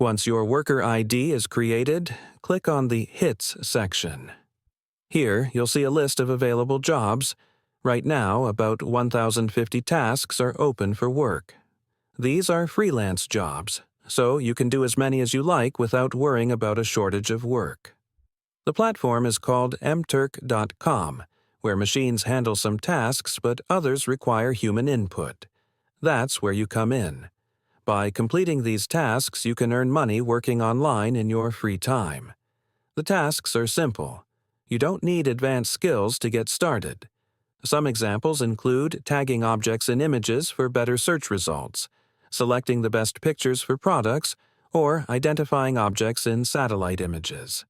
Once your worker ID is created, click on the Hits section. Here, you'll see a list of available jobs. Right now, about 1,050 tasks are open for work. These are freelance jobs, so you can do as many as you like without worrying about a shortage of work. The platform is called mturk.com, where machines handle some tasks but others require human input. That's where you come in. By completing these tasks, you can earn money working online in your free time. The tasks are simple. You don't need advanced skills to get started. Some examples include tagging objects in images for better search results, selecting the best pictures for products, or identifying objects in satellite images.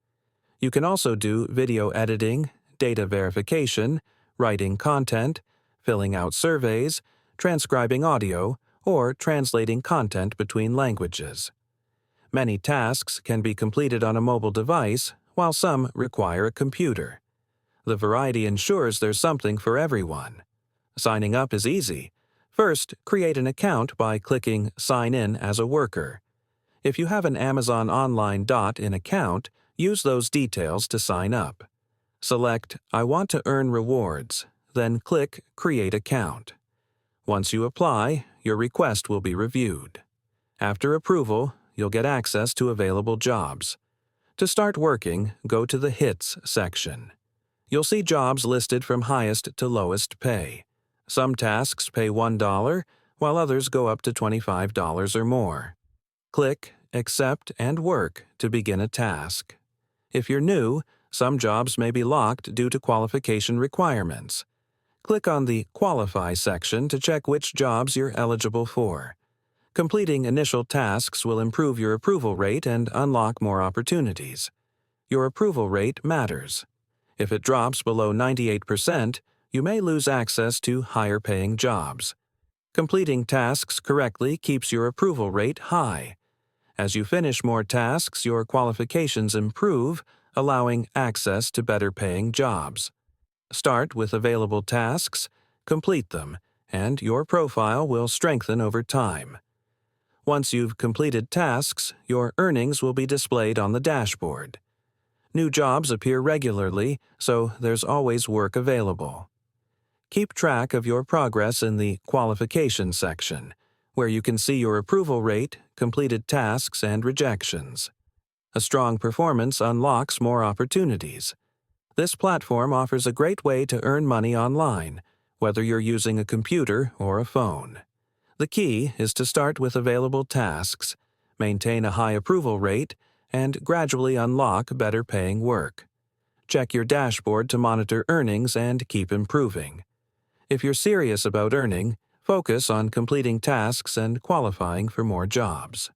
You can also do video editing, data verification, writing content, filling out surveys, transcribing audio, or translating content between languages. Many tasks can be completed on a mobile device, while some require a computer. The variety ensures there's something for everyone. Signing up is easy. First, create an account by clicking Sign In as a worker. If you have an Amazon Online .in account, use those details to sign up. Select I want to earn rewards, then click Create Account. Once you apply, your request will be reviewed. After approval, you'll get access to available jobs. To start working, go to the Hits section. You'll see jobs listed from highest to lowest pay. Some tasks pay $1, while others go up to $25 or more. Click Accept and Work to begin a task. If you're new, some jobs may be locked due to qualification requirements. Click on the Qualify section to check which jobs you're eligible for. Completing initial tasks will improve your approval rate and unlock more opportunities. Your approval rate matters. If it drops below 98%, you may lose access to higher-paying jobs. Completing tasks correctly keeps your approval rate high. As you finish more tasks, your qualifications improve, allowing access to better-paying jobs. Start with available tasks, complete them, and your profile will strengthen over time. Once you've completed tasks, your earnings will be displayed on the dashboard. New jobs appear regularly, so there's always work available. Keep track of your progress in the Qualification section, where you can see your approval rate, completed tasks, and rejections. A strong performance unlocks more opportunities. This platform offers a great way to earn money online, whether you're using a computer or a phone. The key is to start with available tasks, maintain a high approval rate, and gradually unlock better-paying work. Check your dashboard to monitor earnings and keep improving. If you're serious about earning, focus on completing tasks and qualifying for more jobs.